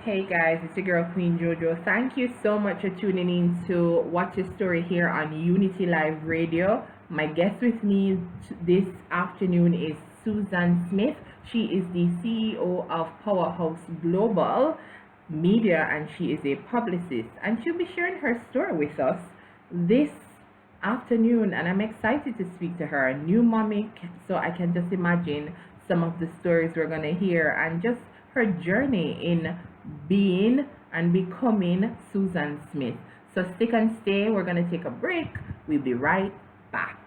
Hey guys, it's your girl Queen Jojo. Thank you so much for tuning in to Watch Your Story here on Unity Live Radio. My guest with me this afternoon is Susan Smith. She is the CEO of Powerhouse Global Media and she is a publicist. And she'll be sharing her story with us this afternoon. And I'm excited to speak to her. A new mommy, so I can just imagine some of the stories we're going to hear and just her journey in being and becoming Susan Smith. So stick and stay. We're going to take a break. We'll be right back.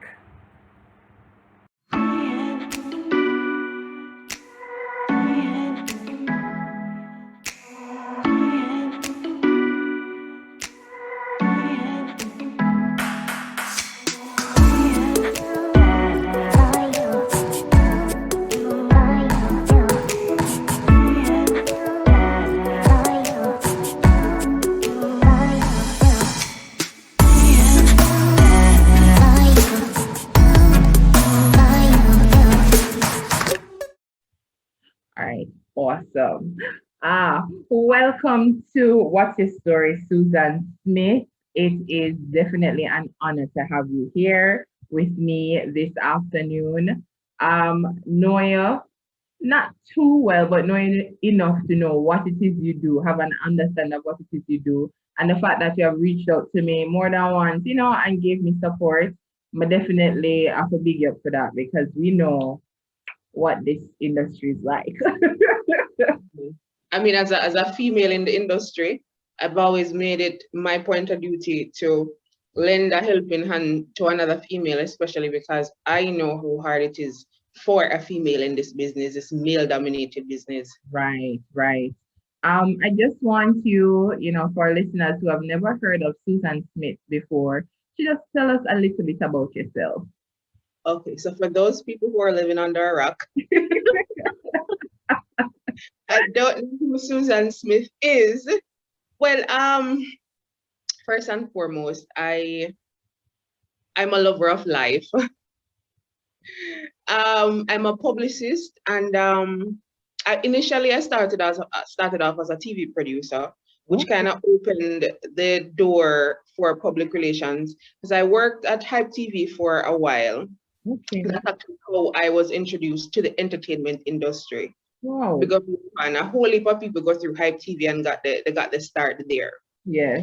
All right, awesome. Welcome to What's Your Story, Susan Smith. It is definitely an honor to have you here with me this afternoon. Know you not too well, but knowing enough to know what it is you do, have an understanding of what it is you do, and the fact that you have reached out to me more than once, and gave me support. But definitely, I have to big you up for that because we know what this industry is like. I mean, as a female in the industry, I've always made it my point of duty to lend a helping hand to another female, especially because I know how hard it is for a female in this business, this male-dominated business. Right, right. I just want you, for listeners who have never heard of Susan Smith before, to just tell us a little bit about yourself. Okay, so for those people who are living under a rock, I don't know who Susan Smith is. Well, first and foremost, I'm a lover of life. I'm a publicist, and I started off as a TV producer, which kind of opened the door for public relations because I worked at Hype TV for a while. Okay. That's actually how I was introduced to the entertainment industry. Wow. Because a whole heap of people go through Hype TV and they got the start there. Yeah.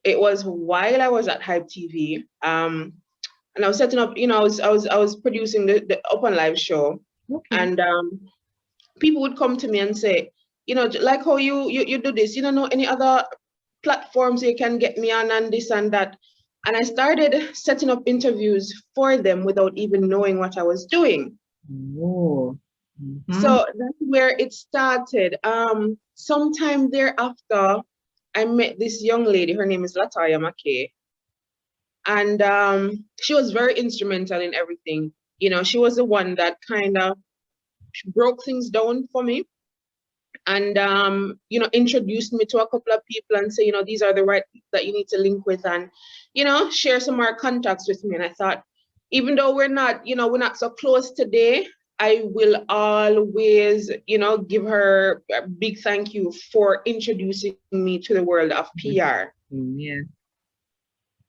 It was while I was at Hype TV, and I was setting up, I was producing the Up on Live show, Okay. and people would come to me and say, like how you do this, you don't know any other platforms you can get me on and this and that. And I started setting up interviews for them without even knowing what I was doing. Oh. Mm-hmm. So that's where it started. Sometime thereafter, I met this young lady. Her name is Lataya McKay. And she was very instrumental in everything. She was the one that kind of broke things down for me and, introduced me to a couple of people and say, these are the right people that you need to link with and, share some more contacts with me. And I thought, even though we're not so close today, I will always, give her a big thank you for introducing me to the world of PR. Yeah.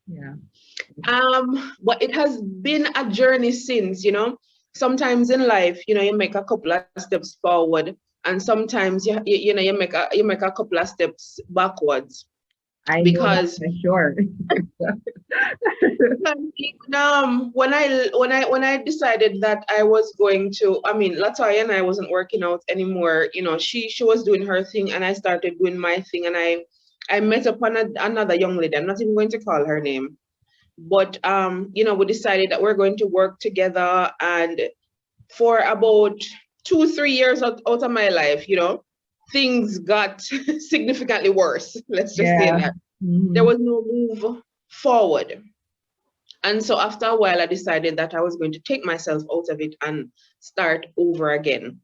Yeah. But it has been a journey since, sometimes in life, you make a couple of steps forward and sometimes you make a couple of steps backwards. Because for sure. When I decided that I was going to, Latoya and I wasn't working out anymore. She was doing her thing and I started doing my thing, and I met upon another young lady. I'm not even going to call her name, but we decided that we're going to work together. And for about 2-3 years out of my life, things got significantly worse. Let's just say that. Mm-hmm. There was no move forward. And so after a while, I decided that I was going to take myself out of it and start over again.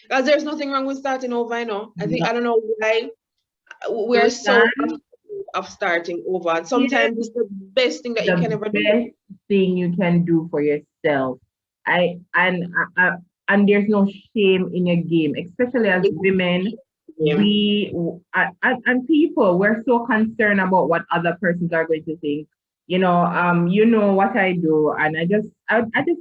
Because there's nothing wrong with starting over, I know. I don't know why we're so of starting over. And sometimes it's the best thing that you can ever do. The best thing you can do for yourself. And there's no shame in your game, especially as women. Yeah. and people, we're so concerned about what other persons are going to think. You know what I do, and I just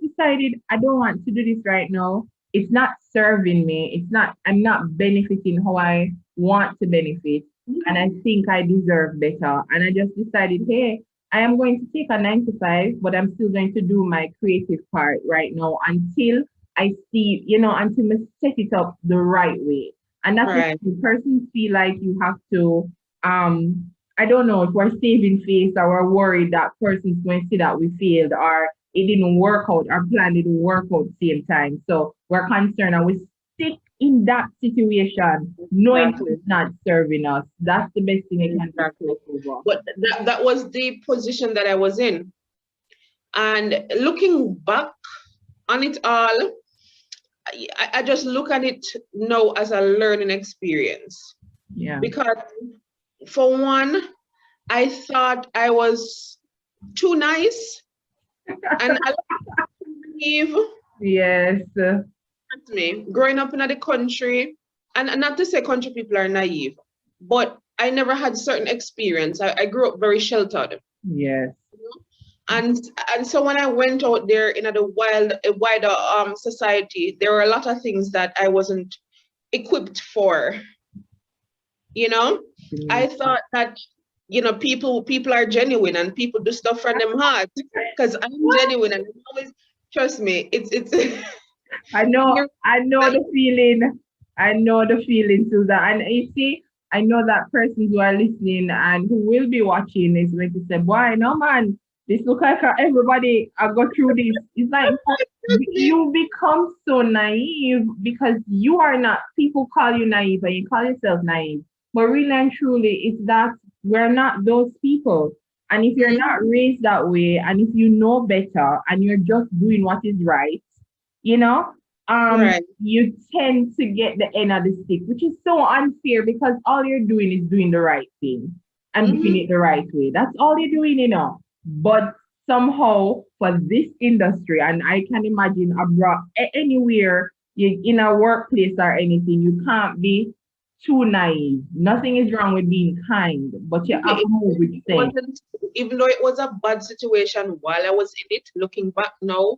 decided I don't want to do this right now. It's not serving me. I'm not benefiting how I want to benefit, and I think I deserve better. And I just decided, hey, I am going to take a 9 to 5, but I'm still going to do my creative part right now until I see, until I set it up the right way. And that's if Right. the person feel like you have to, I don't know if we're saving face or we're worried that person's going to see that we failed or it didn't work out, our plan didn't work out at the same time. So we're concerned and we stick in that situation knowing Exactly. it's not serving us. That's the best thing I can do Exactly. to over. But that was the position that I was in. And looking back on it all, I just look at it now as a learning experience. Yeah. Because for one, I thought I was too nice and I naive. Yes. That's me. Growing up in the country, and not to say country people are naive, but I never had certain experience. I grew up very sheltered. Yes. And and so when I went out there in the wider society, there were a lot of things that I wasn't equipped for. You know, I thought that people are genuine and people do stuff from them heart because I'm genuine and I always trust me. It's you're I know right. the feeling. I know the feeling, Susan. And you see, I know that persons who are listening and who will be watching is going to say, "Boy, no man, this look like everybody I go through this." It's like Trust me. you become so naive because you are not. People call you naive, and you call yourself naive. But really and truly, it's that we're not those people. And if you're Mhm. not raised that way, and if you know better, and you're just doing what is right you know, Right. you tend to get the end of the stick, which is so unfair because all you're doing is doing the right thing and doing Hmm. it the right way. That's all you're doing. But somehow for this industry, and I can imagine abroad, anywhere in a workplace or anything, you can't be too naive. Nothing is wrong with being kind, but you have to move with It sense. wasn't, even though it was a bad situation while I was in it, looking back now,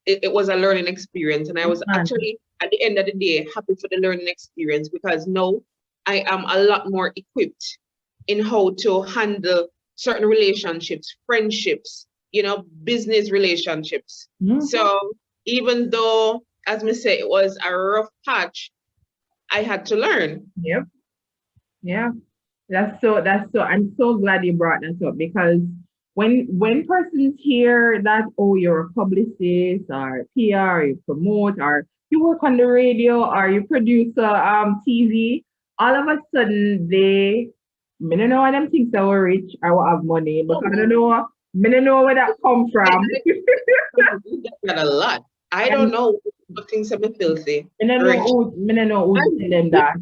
it was a learning experience. And I was Man, actually, at the end of the day, happy for the learning experience because now I am a lot more equipped in how to handle certain relationships, friendships, business relationships. mhm. So even though, as me say, it was a rough patch, I had to learn. Yep, yeah. That's so I'm so glad you brought that up because when persons hear that, oh, you're a publicist or PR, you promote or you work on the radio or you produce TV, all of a sudden I don't know why them think that we're rich or we have money because I don't know where that come I, from. we get that a lot. I don't And know what things are filthy. Rich. I don't know who tell them that.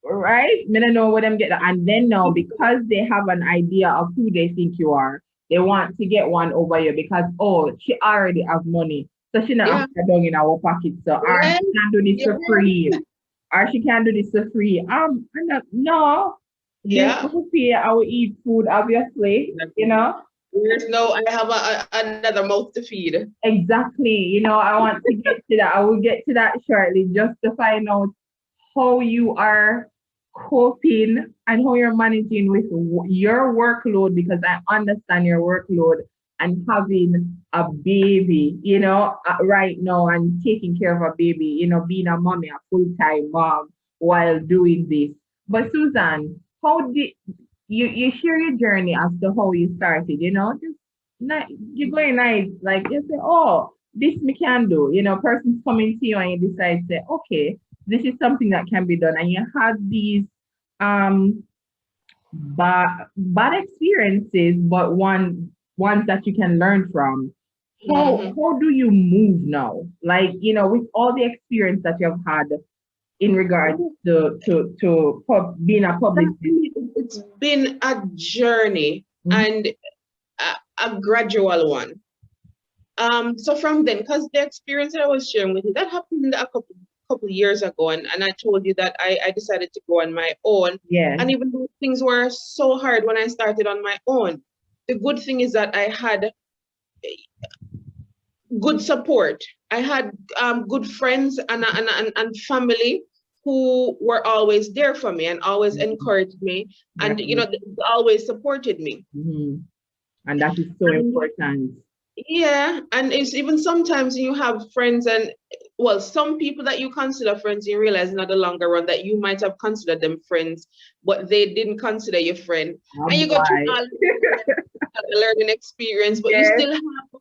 Right? Me don't know where them get that. And then now, because they have an idea of who they think you are, they want to get one over you because oh, she already have money. So she not have Yeah. to down in our pocket. So or Yeah. she can do this Yeah. for free. Or she can do this for free. I'm not, no. Bill Yeah. will pay, I will eat food, obviously. There's no, I have another mouth to feed. Exactly. I want to get to that. I will get to that shortly just to find out how you are coping and how you're managing with your workload because I understand your workload and having a baby, right now and taking care of a baby, being a mommy, a full-time mom while doing this. But Susan, how did you share your journey as to how you started, just not you're going nice, like you say, oh, this me can do, person's coming to you and you decide to say, okay, this is something that can be done and you had these um bad experiences but ones that you can learn from. how Hmm. how do you move now, like with all the experience that you've had in regards to being a publicist. It's been a journey Mhm. and a gradual one. So from then, because the experience that I was sharing with you, that happened a couple years ago, and I told you that I decided to go on my own. Yes. And even though things were so hard when I started on my own, the good thing is that I had good support. I had good friends and family who were always there for me and always encouraged me, and Right. they always supported me. And that is so important. Yeah, and it's even sometimes you have friends and well, some people that you consider friends, you realize in the longer run that you might have considered them friends, but they didn't consider you friend. And you go through all the learning experience, but you Yes. still have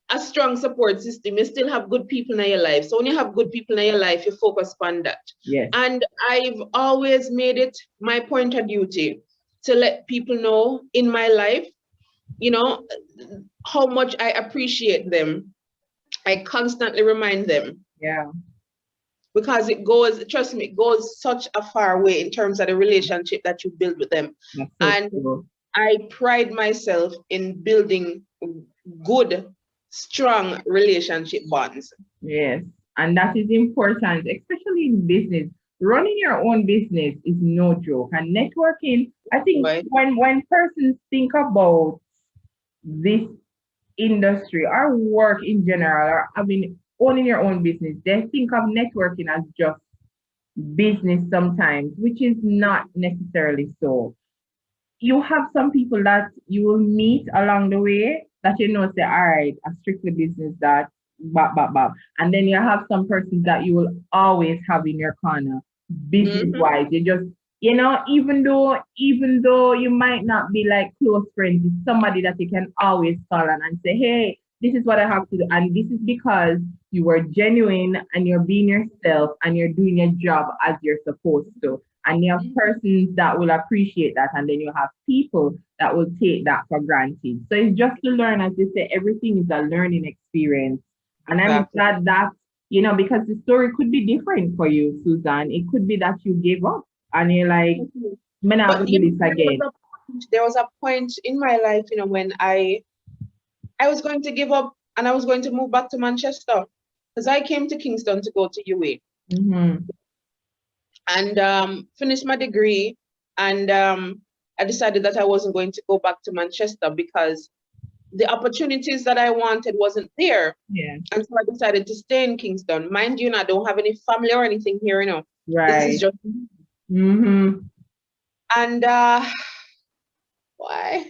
a strong support system. You still have good people in your life. So when you have good people in your life, you focus on that. Yes. And I've always made it my point of duty to let people know in my life, how much I appreciate them. I constantly remind them. Yeah. Because it goes, trust me, it goes such a far way in terms of the relationship that you build with them. That's so And true. I pride myself in building good, strong relationship bonds. Yes. And that is important, especially in business. Running your own business is no joke. And networking, I think Right? when persons think about this industry or work in general, or I mean owning your own business, they think of networking as just business sometimes, which is not necessarily so. You have some people that you will meet along the way that say, all right, a strictly business that bop, bop, bop. And then you have some persons that you will always have in your corner, business wise. You just, even though you might not be like close friends, it's somebody that you can always call on and say, hey, this is what I have to do. And this is because you were genuine and you're being yourself and you're doing your job as you're supposed to. And you have persons that will appreciate that, and then you have people that will take that for granted. So it's just to learn, as you say, everything is a learning experience. And I'm Exactly. glad that, because the story could be different for you, Susan. It could be that you gave up and you're like, I'm not But gonna do this again. there was a point in my life, when I was going to give up and I was going to move back to Manchester because I came to Kingston to go to UA and finish my degree. And I decided that I wasn't going to go back to Manchester because the opportunities that I wanted wasn't there. Yeah. And so I decided to stay in Kingston. Mind you, I don't have any family or anything here, This is Right. just Mm-hmm. and why?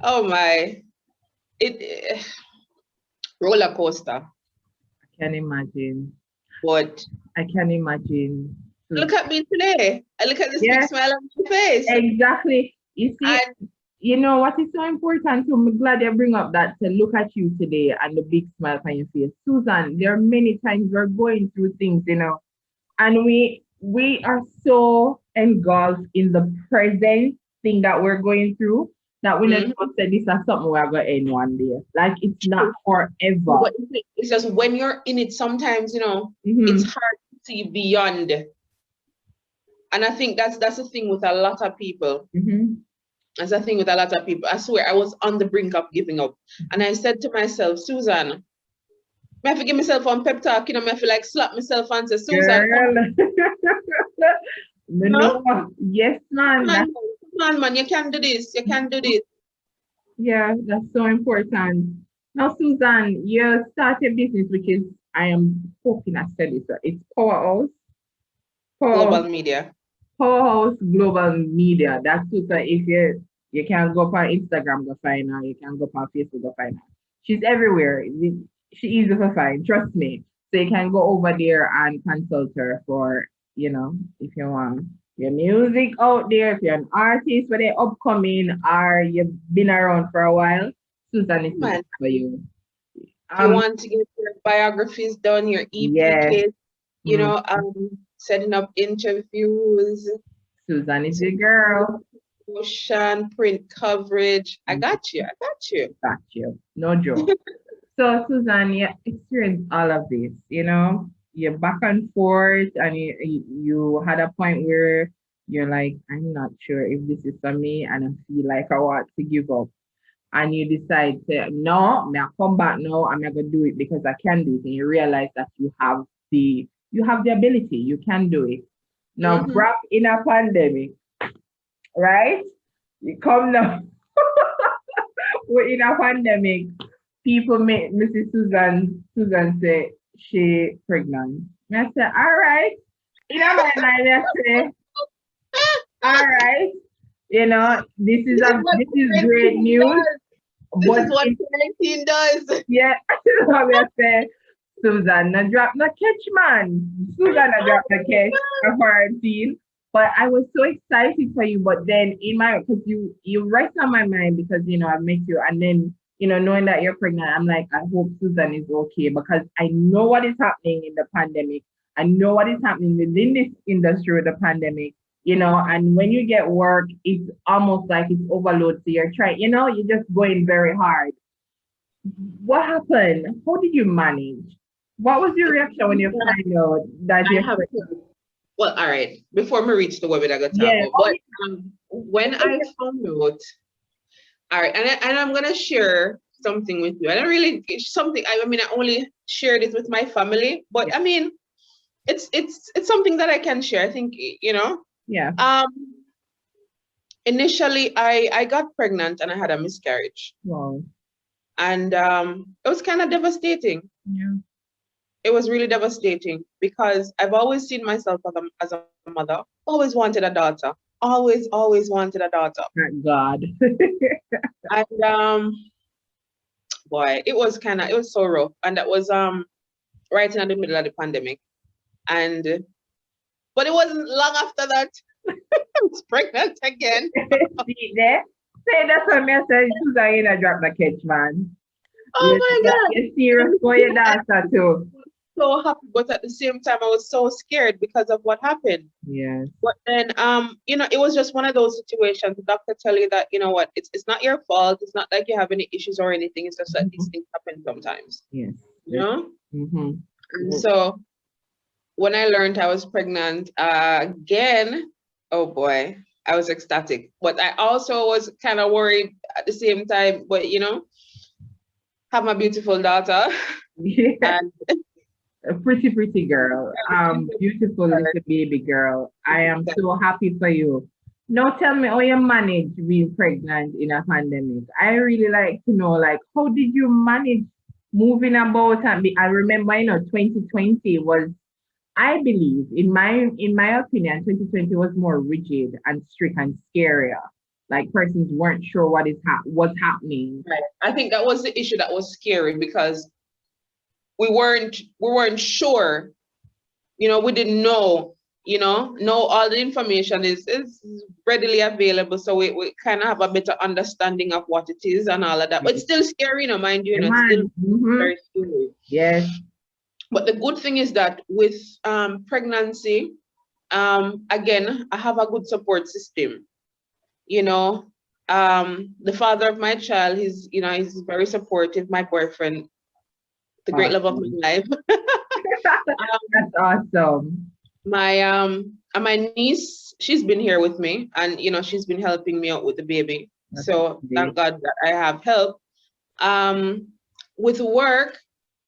Oh my. It roller coaster. I can imagine. But I can imagine. look at me today. I look at this big Yeah, smile on my face. exactly. You see, And what is so important? So I'm glad you bring up that to look at you today and the big smile on your face. Susan, there are many times we're going through things, and we are so engulfed in the present thing that we're going through that we not just say this is something we're going to end one day. Like it's not forever. but it's just when you're in it, sometimes, it's hard to see beyond. And I think that's the thing with a lot of people. That's the thing with a lot of people. I swear, I was on the brink of giving up. And I said to myself, Susan, I have to give myself one pep talk, I have to like slap myself and say, Susan, come Girl. No, yes, man. on, come on, man, you can do this. You can do this. Yeah, that's so important. Now, Susan, you start a business, which is, I am hoping I said it, it's Powerhouse. Global media. Powerhouse Global Media. That's Susan. If you can go on Instagram, go find her. You can go on Facebook, go find her. She's everywhere. She easy to find, trust me. So you can go over there and consult her for, if you want your music out there, if you're an artist, whether you're upcoming or you've been around for a while, Susan is the best for you. If you want to get your biographies done, your Yes. EPKs, setting up interviews. Susan is your girl. Motion, print coverage. I got you. I got you. Got you. No joke. So, Susan, you experienced all of this, you're back and forth, and you had a point where you're like, I'm not sure if this is for me, and I feel like I want to give up. And you decide to, no, I'm going to come back now, I'm not going to do it because I can do it. And you realize that you have you have the ability, you can do it. Now, Mm-hmm. Brock in a pandemic, right? You come now, we're in a pandemic. People make Mrs. Susan say she pregnant. I say, all right. In my mind, I say, all right. This is what This is great quarantine news. does. This But is what quarantine does. yeah, I say, Susan, na drop the catch, man. Susan, na drop the catch of quarantine. But I was so excited for you. But then because you rest on my mind because I met you, and then knowing that you're pregnant, I'm like, I hope Susan is okay because I know what is happening in the pandemic. I know what is happening within this industry with the pandemic. And when you get work, it's almost like it's overload. So you're trying, you're just going very hard. What happened? How did you manage? What was your reaction when you find out that I you're have pregnant? to. Well, all right. Before we reach the women I got to talk Yeah. about, Oh, but when I found out, all right, and I'm gonna share something with you. I don't really it's something. I mean, I only shared it with my family, but yeah. I mean, it's something that I can share. I think you know. Yeah. Um, Initially, I got pregnant and I had a miscarriage, Wow. and it was kind of devastating. Yeah. It was really devastating because I've always seen myself as a mother, always wanted a daughter, always wanted a daughter. Thank God. And boy, it was so rough. And that was right in the middle of the pandemic. And but it wasn't long after that I was pregnant again. See there? Say that's what me say Susan you drop the catch, man. Oh my God. You're serious for your dancer too. So happy, but at the same time I was so scared because of what happened. Yes. But then, it was just one of those situations. The doctor tell you that, you know what, it's not your fault. It's not like you have any issues or anything. It's just that these things happen sometimes, Yes. you know? Mm-hmm. And so when I learned I was pregnant again, oh boy, I was ecstatic. But I also was kind of worried at the same time. But, have my beautiful daughter. Yeah. And A pretty girl. Beautiful little baby girl. I am so happy for you. Now tell me how you manage being pregnant in a pandemic. I really like to know, like, how did you manage moving about and I remember, 2020 was, I believe, in my opinion, 2020 was more rigid and strict and scarier. Like persons weren't sure what's happening. right. I think that was the issue that was scary because we weren't sure. We didn't know. No, all the information is readily available, so we kind of have a better understanding of what it is and all of that. But it's still scary, mind you. Yeah, It's still man. Mm-hmm. very scary. Yes. But the good thing is that with pregnancy, again, I have a good support system. You know, the father of my child, he's very supportive. My boyfriend, the great love of my Awesome. life. That's awesome. My niece, she's been here with me, and she's been helping me out with the baby. That's So great. thank God that I have help. Um, with work,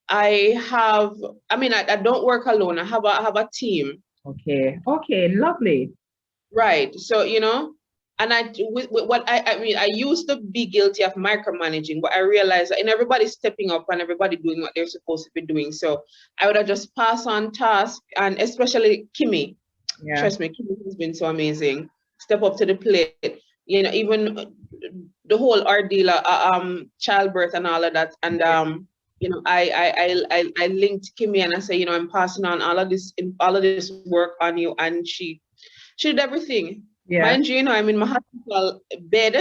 I have. I mean, I don't work alone. I have a team. Okay. Okay. Lovely. Right. So, and with what I mean, I used to be guilty of micromanaging, but I realized that everybody stepping up and everybody doing what they're supposed to be doing. So I would have just pass on tasks, and especially Kimmy. Yeah. Trust me, Kimmy has been so amazing. Step up to the plate. Even the whole ordeal, childbirth and all of that. And I linked Kimmy and I say, I'm passing on all of this work on you, and she did everything. Yeah. Mind you, I'm in my hospital bed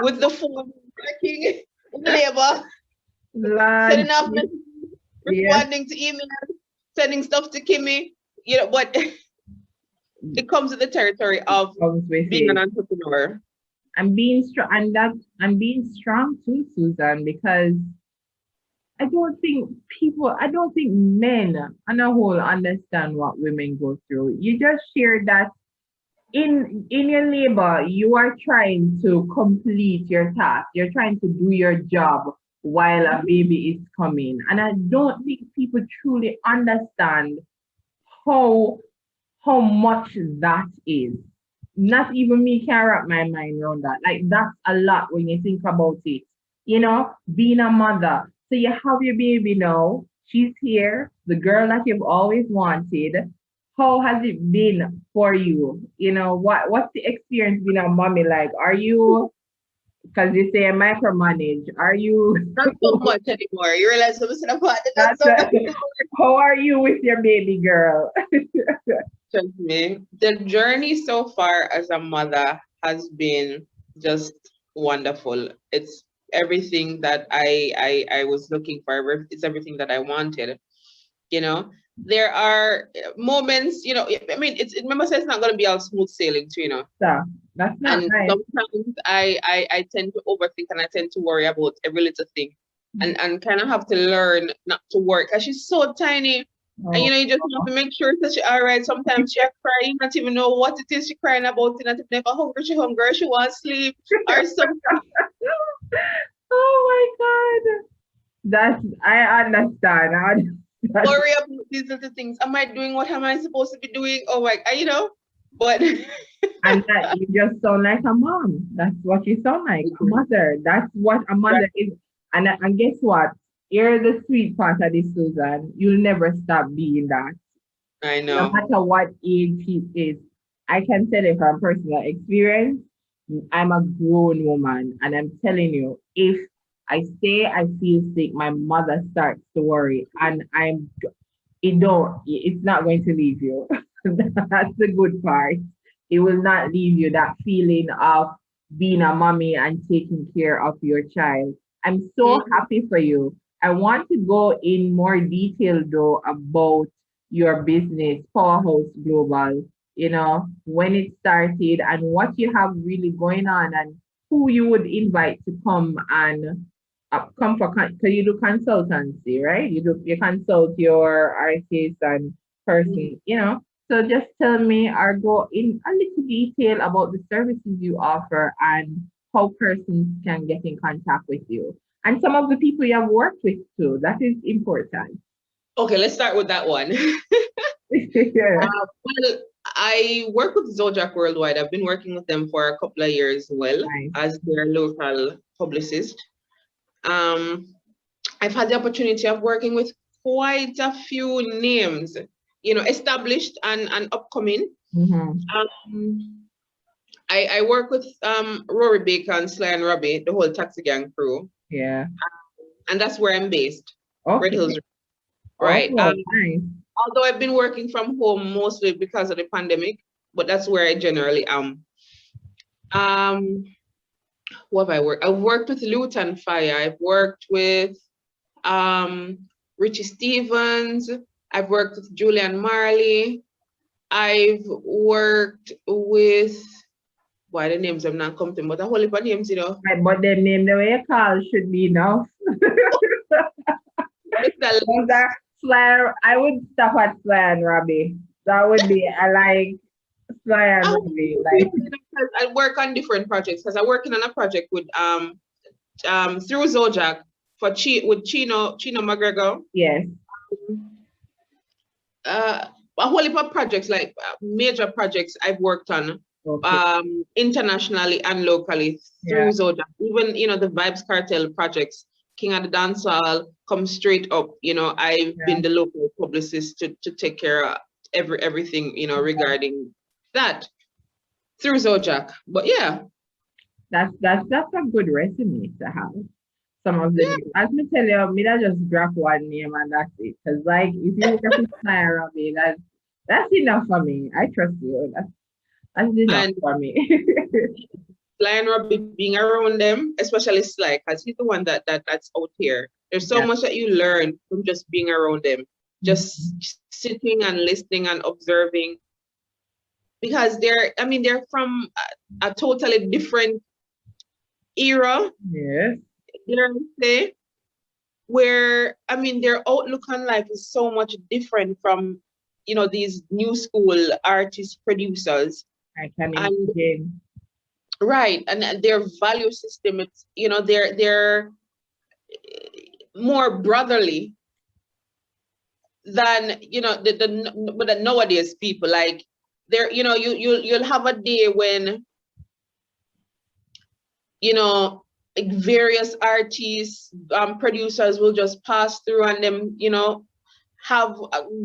with the phone working in labor, Lord. setting up, Yeah. responding to emails, sending stuff to Kimmy. But it comes with the territory of Comes with being an it. entrepreneur. I'm being strong, and that I'm being strong too, Susan, because I don't think men on a whole understand what women go through. You just shared that in your labor, you are trying to complete your task. You're trying to do your job while a baby is coming. And I don't think people truly understand how much that is. Not even me can wrap my mind around that. Like that's a lot when you think about it. You know, being a mother. So you have your baby now. She's here, the girl that you've always wanted. How has it been for you? You know, what's the experience being a mommy like? Are you, because you say micromanage, are you Not so much anymore. You realize I'm saying about it, not that's so much anymore. how are you with your baby girl? Trust me. The journey so far as a mother has been just wonderful. It's everything that I was looking for. It's everything that I wanted. You know, there are moments. You know, I mean, remember, I said it's not going to be all smooth sailing too. You know, So that's not and nice. sometimes I tend to overthink and I tend to worry about every little thing, and kind of have to learn not to worry because she's so tiny. And Oh, you know, you just have to make sure that she's all right. Sometimes she's crying, not even know what it is she's crying about, not even if she's hungry, she wants sleep, or something. oh my God. That's I understand. I understand. Worry about these little things. Am I doing what am I supposed to be doing? Oh my, you know, but And that you just sound like a mom. That's what you sound like, a mother. That's what a right, mother is. And guess what? You're the sweet part of this, Susan. You'll never stop being that. I No know. matter what age she is. I can tell you from personal experience, I'm a grown woman, and I'm telling you, if I say I feel sick, my mother starts to worry, and it's not going to leave you. That's the good part. It will not leave you that feeling of being a mommy and taking care of your child. I'm so Mhm. happy for you. I want to go in more detail though about your business, Powerhouse Global, you know, when it started and what you have really going on and who you would invite to come and come for because you do consultancy, right? You consult your artists and person, you know. So just tell me or go in a little detail about the services you offer and how persons can get in contact with you. And some of the people you have worked with too. That is important. Okay, let's start with that one. Yeah. Well, I work with Zodiac Worldwide. I've been working with them for a couple of years, well, Nice. as their local publicist. Um, I've had the opportunity of working with quite a few names, you know, established and upcoming. Mm-hmm. Um, I work with Rory Baker and Sly and Robbie, the whole Taxi Gang crew, Yeah. and that's where I'm based, Red Hills, Okay. right? Oh, nice. Although I've been working from home mostly because of the pandemic, but that's where I generally am. Um, what have I worked? I've worked with Luton Fire. I've worked with um, Richie Stevens. I've worked with Julian Marley. I've worked with, why the names I'm not coming, but a whole heap of names, you know. Right, but the name the way you call should be enough. Mr. Was that Slayer? I would stop at Slayer and Robbie. That would be I like Slayer and I Robbie. Like I work on different projects because I'm working on a project with through Zodiac for with Chino McGregor. yes, Uh, a whole heap of projects, like major projects I've worked on okay, internationally and locally yeah, through Zodiac. Even, you know, the Vibes Cartel projects, King of the Dancehall, come straight up. You know, I've yeah. been the local publicist to take care of everything, you know, regarding that through Zodiac. But yeah, That's a good resume to have. Some of the yeah. names. As me tell you, me that just drop one name and that's it. Cause like if you work with Slayer and Robbie, that's enough for me. I trust you. That's enough And for me. Sly and Robbie being around them, especially Sly, because he's the one that's out here. There's so Yeah. much that you learn from just being around them, just Mhm. sitting and listening and observing, because I mean, they're from a totally different era, Yes. you know what I'm saying? Where, I mean, their outlook on life is so much different from, you know, these new school artist producers. I can And imagine. right, and their value system, it's, you know, they're more brotherly than, you know, the nowadays people. Like there, you know, you'll have a day when, you know, like various artists, producers will just pass through and them, you know, have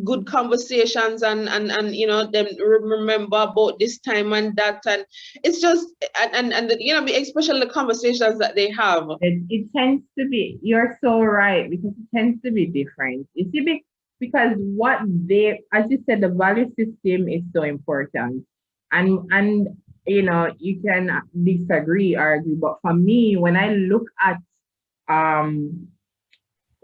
good conversations and you know, them remember about this time and that, and it's just and you know, especially the conversations that they have. It tends to be, you're so right, because it tends to be different. You see, because what they, as you said, the value system is so important. And you know, you can disagree, argue, but for me, when I look at um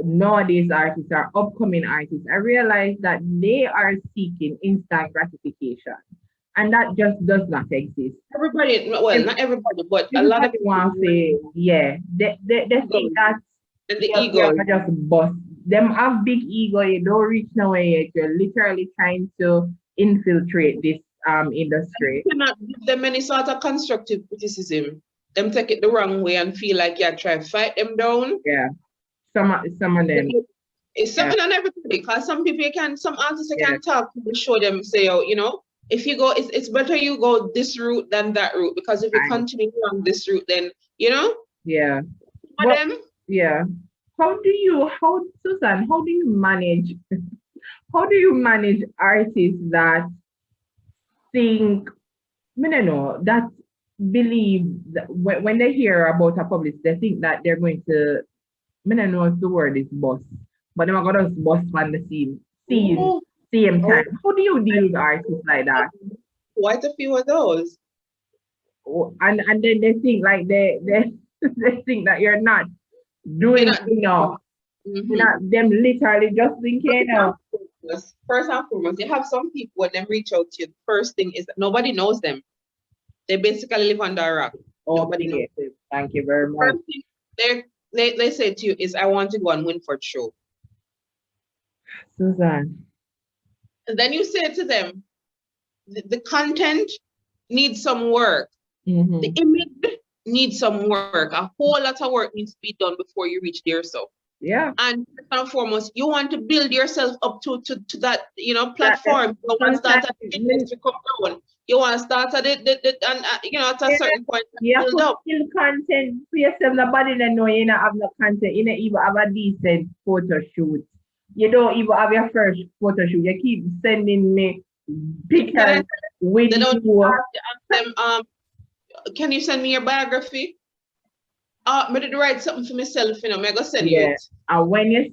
nowadays artists or upcoming artists, I realize that they are seeking instant gratification. And that just does not exist. Everybody, well, not everybody, but a lot of Everybody wants to say, yeah, they think that and the you ego. are just bust. Them have big ego, you don't reach nowhere yet. You're literally trying to infiltrate this industry. You cannot give them any sort of constructive criticism. Them take it the wrong way and feel like you're trying to fight them down. Yeah. Some of them. It's something on everybody, because some people some artists you Yeah. can talk to show them, say, oh, you know, if you go, it's better you go this route than that route, because if you Right. continue on this route, then, you know, Yeah. for Well, them, yeah. Susan, how do you manage artists that think, I don't know, that believe that when they hear about a publicist, they think that they're going to, I don't know if the word is boss, but they're going to boss on the oh, same oh, time. How do you deal with artists like that? quite a few of those. Oh, and then they think like they think that you're not doing enough. Mhm. You know, them literally just thinking, First and foremost, you have some people when they reach out to you, the first thing is that nobody knows them. They basically live under a rock. Nobody knows. okay, thank you very much. First thing they say to you is, I want to go on Winford show. Susan. And then you say to them, the content needs some work. Mm-hmm. The image needs some work. A whole lot of work needs to be done before you reach there. So Yeah. and first and foremost, you want to build yourself up to that, you know, platform. You want to start at the industry come down. You want to start at it, and you know, at a certain point, You have build to up. build content for yourself. Nobody that know you don't have no content. You don't even have a decent photo shoot. You don't even have your first photo shoot. You keep sending me pictures with They don't you. ask them, can you send me your biography? I'm going to write something for myself, you know, I'm going to send you it. And when you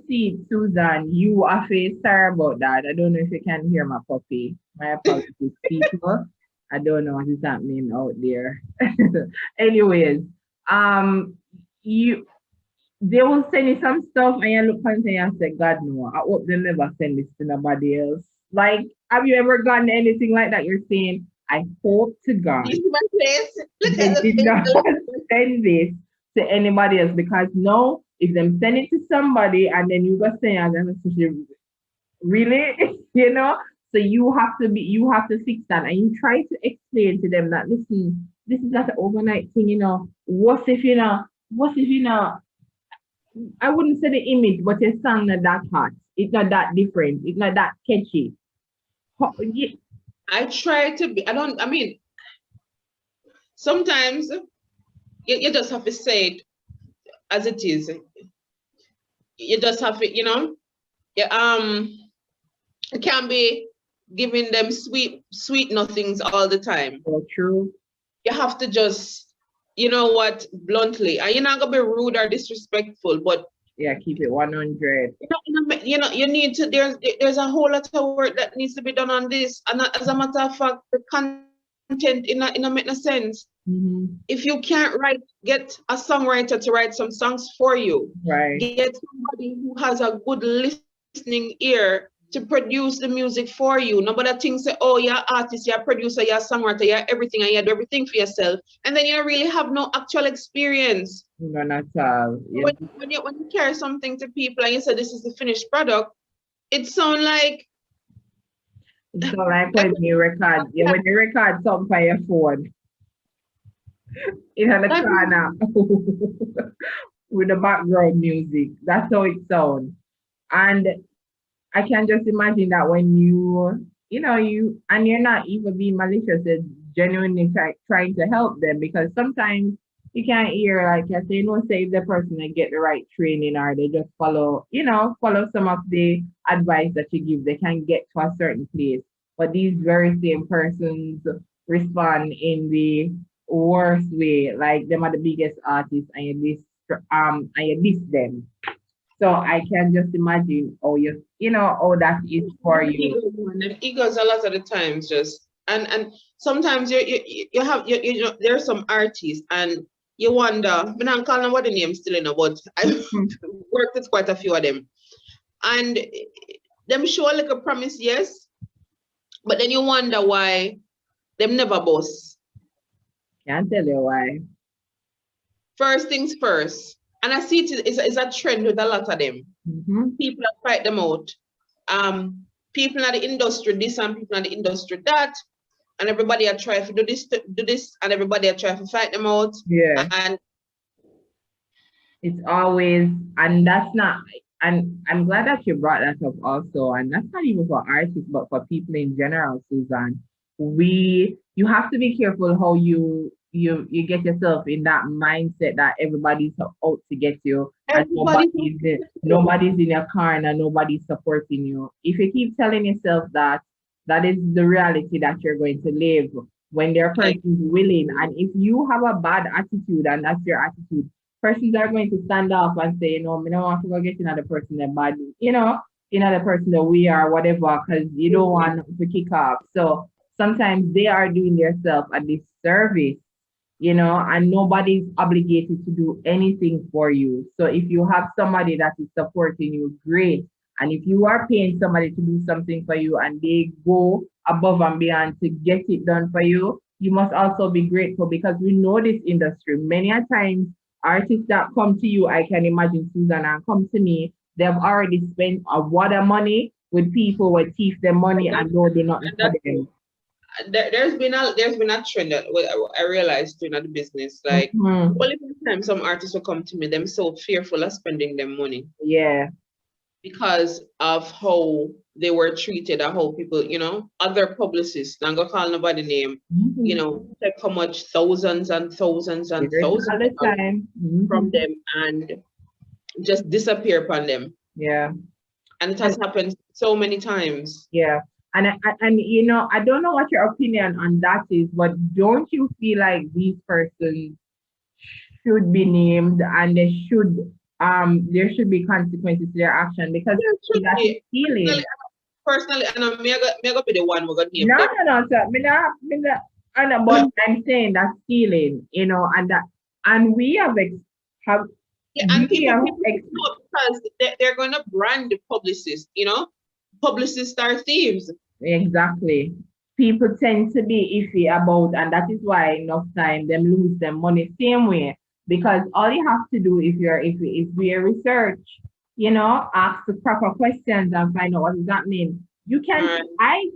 see Susan, you are sorry about that. I don't know if you can hear my puppy. My apologies, people. I don't know what is happening out there. Anyways, they will send you some stuff and you look and you say, God no, I hope they never send this to nobody else. Like, have you ever gotten anything like that? You're saying, I hope to God You see my face? Look they at the did face. not send this to anybody else, because no, if them send it to somebody and then you go say, really, you know, so you have to fix that, and you try to explain to them that, listen, this is not an overnight thing, you know. What if you know, I wouldn't say the image, but your song not that hot, it's not that different, it's not that catchy. I try to be, I mean, sometimes you just have to say it as it is. You just have to, you know, you can't be giving them sweet nothings all the time. So true. You have to just, you know what, bluntly, and you're not gonna be rude or disrespectful, but yeah, keep it 100. You know, you need to, there's a whole lot of work that needs to be done on this, and as a matter of fact, the content in a make no sense. Mm-hmm. If you can't get a songwriter to write some songs for you, right, get somebody who has a good listening ear to produce the music for you. Nobody thinks, oh, you're an artist, you're a producer, you're a songwriter, you're everything, and you do everything for yourself, and then you really have no actual experience. No, not all. Yeah. When you carry something to people and you say this is the finished product, it sounds like, it's so like when you record something on your phone. in the That corner with the background music. That's how it sounds. And I can just imagine that when and you're not even being malicious, it's genuinely trying to help them because sometimes you can't hear, like I say, no, say if the person they get the right training or they just follow some of the advice that you give, they can get to a certain place. But these very same persons respond in the worst way, like them are the biggest artists and you diss them. So I can just imagine how that is for you. egos, man, them egos a lot of the times just and sometimes you have you know there's some artists and you wonder, I mean, I'm calling what the name still in, but I Mhm. worked with quite a few of them. And them show like a promise, yes, but then you wonder why them never boss. Can't tell you why. First things first. And I see it's a trend with a lot of them. Hmm. People have fight them out. People in the industry, this and people in the industry, that. And everybody are trying to do this, and everybody are trying to fight them out. Yeah, And it's always, and that's not, and I'm glad that you brought that up also. And that's not even for artists, but for people in general, Susan. You have to be careful how you get yourself in that mindset that everybody's out to get you and everybody, nobody's in your corner, nobody's supporting you. If you keep telling yourself that that is the reality that you're going to live when their person is willing, and if you have a bad attitude and that's your attitude, persons are going to stand up and say, me don't want to go get another person that bad, another person that we are, whatever, because you don't want to kick off. So sometimes they are doing themselves a disservice, and nobody's obligated to do anything for you. So if you have somebody that is supporting you, great. And if you are paying somebody to do something for you and they go above and beyond to get it done for you, you must also be grateful because we know this industry. Many a times, artists that come to you, I can imagine Susan, and come to me, they've already spent a lot of money with people who thief their money and and don't do nothing for that's them. there's been a trend that I realized doing at the business. Like, Mhm. well, every time some artists will come to me, them so fearful of spending their money Yeah. because of how they were treated or how people, other publicists, I'm gonna call nobody name, Mhm. take how much thousands and thousands and Hear it thousands all the of dollars time. from Mhm. them and just disappear upon them. Yeah. And it has And happened so many times. yeah. And I don't know what your opinion on that is, but don't you feel like these persons should be named and there should be consequences to their action because Yeah, it should that is be. stealing. Personally, and I'm be the one who gonna name No, them. no, no, sir. Me not, I know, but I'm saying that's stealing, and have Yeah, and we people have people should know because they're gonna brand the publicists. Publicists are thieves. exactly. People tend to be iffy about, and that is why enough time them lose their money same way. Because all you have to do if you're iffy is do your research, ask the proper questions and find out what does that mean. You can, Right.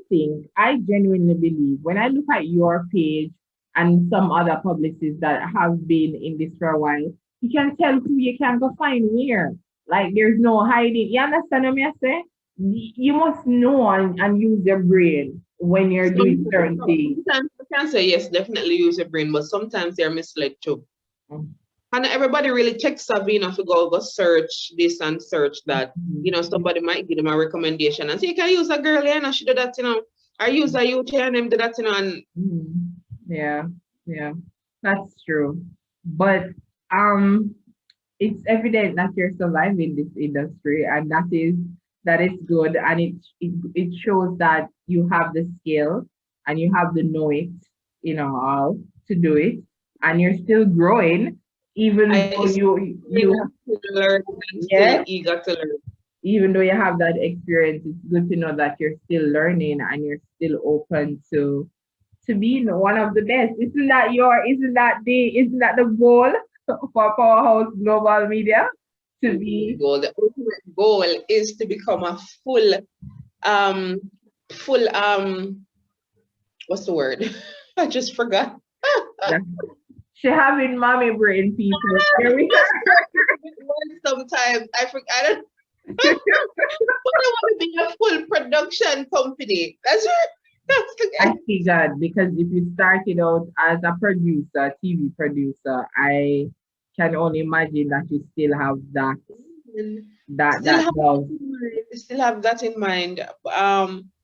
I genuinely believe when I look at your page and some other publicists that have been in this for a while, you can tell who you can go find where. Like there's no hiding. You understand what I say? You must know and use your brain when you're doing certain things. Sometimes I can say yes, definitely use your brain, but sometimes they're misled too. And everybody really tech savvy enough to go search this and search that. Mhm. Somebody might give them a recommendation and say, you can use a girl, yeah, and she do that. Or use a youth and them do that. And Mhm. Yeah, yeah, that's true. But um, it's evident that you're surviving this industry, and that is good, and it shows that you have the skill and you have the know it, how to do it, and you're still growing, even I though you still learn and still yes, eager to learn. even though you have that experience, it's good to know that you're still learning and you're still open to being one of the best. Isn't that the goal for Powerhouse Global Media to be The ultimate goal is to become a um, full, what's the word? I just forgot. that? She having mommy brain, people. Here we Sometimes I forget. I don't, but I want to be a full production company. That's the I guy. see God, because if you started out as a producer, TV producer, I can only imagine that you still have that Still that have that love. in mind. Still have that in mind.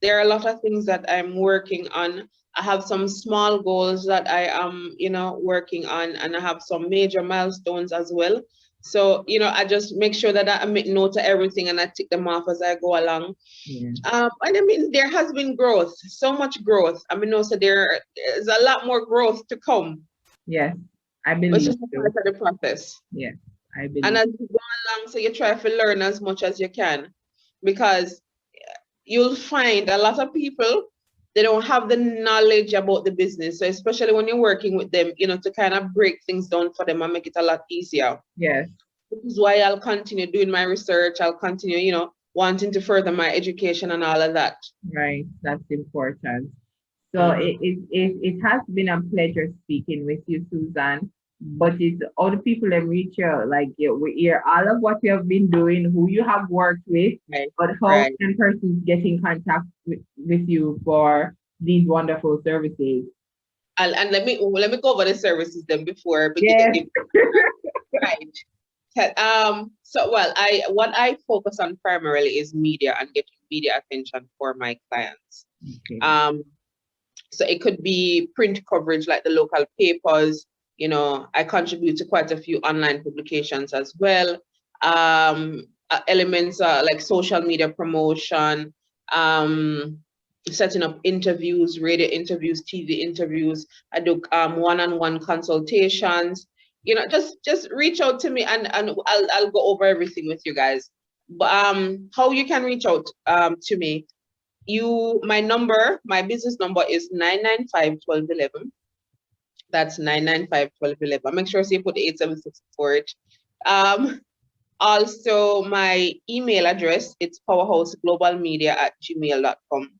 There are a lot of things that I'm working on. I have some small goals that I am, working on, and I have some major milestones as well. So, I just make sure that I make note of everything and I tick them off as I go along. Yeah. And I mean, there has been growth, so much growth. I mean, also there's a lot more growth to come, Yes, I which believe is a part so. of the process. Yes, I And believe. as you go along, so you try to learn as much as you can, because you'll find a lot of people, they don't have the knowledge about the business. So especially when you're working with them, to kind of break things down for them and make it a lot easier. Yes, This is why I'll continue doing my research. I'll continue, wanting to further my education and all of that. right. That's important. So Mhm. it has been a pleasure speaking with you, Susan. But it's all the people that reach out, like we hear all of what you have been doing, who you have worked with, Right, but how right. can persons get in contact with you for these wonderful services? And let me go over the services then before we Yes. give right. So well, what I focus on primarily is media and getting media attention for my clients. Okay. Um, so it could be print coverage like the local papers. I contribute to quite a few online publications as well. Elements like social media promotion, um, setting up interviews, radio interviews, TV interviews. I do one-on-one consultations. Just reach out to me, and I'll go over everything with you guys. But how you can reach out to me, my business number is 995-1211. That's 995-1211. Make sure you put the 876 for it. Um, Also, my email address, it's powerhouseglobalmedia@gmail.com.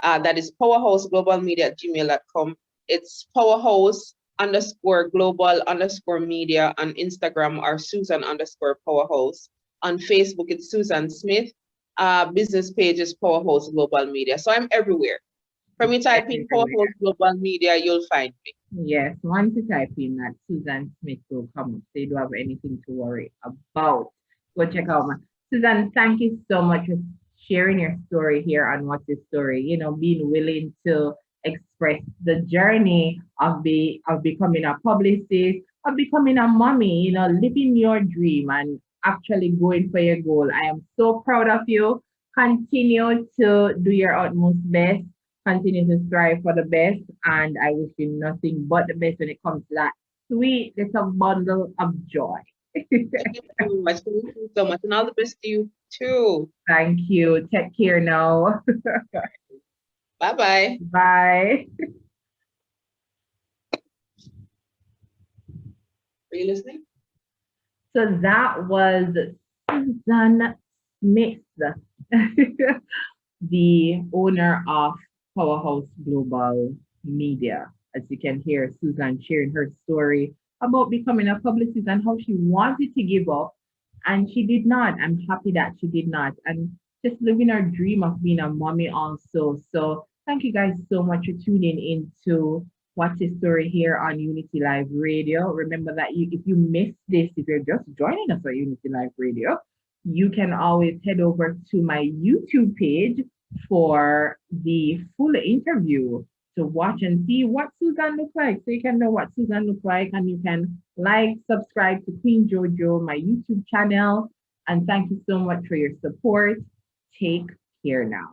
That is powerhouseglobalmedia@gmail.com. It's powerhouse underscore global underscore media on Instagram, or Susan underscore powerhouse. On Facebook, it's Susan Smith. Business page is Powerhouse Global Media. So I'm everywhere. From you type in Powerhouse Everywhere. Global Media, you'll find me. Yes, once you type in that, Susan Smith will come up. So you don't have anything to worry about. Go check out my Susan. Thank you so much for sharing your story here on What's Your Story. Being willing to express the journey of becoming a publicist, of becoming a mommy. Living your dream and actually going for your goal. I am so proud of you. Continue to do your utmost best, continue to strive for the best, and I wish you nothing but the best when it comes to that sweet little bundle of joy. Thank you so much. Thank you so much. And all the best to you too. Thank you. Take care now. Bye bye. Bye. Are you listening? So that was Susan Smith, the owner of Powerhouse Global Media. As you can hear, Susan sharing her story about becoming a publicist and how she wanted to give up and she did not. I'm happy that she did not. And just living her dream of being a mommy also. So thank you guys so much for tuning in to What's Your Story here on Unity Live Radio. Remember that if you missed this, if you're just joining us on Unity Live Radio, you can always head over to my YouTube page for the full interview to watch and see what Susan looks like. So you can know what Susan looks like and you can subscribe to Queen Jojo, my YouTube channel. And thank you so much for your support. Take care now.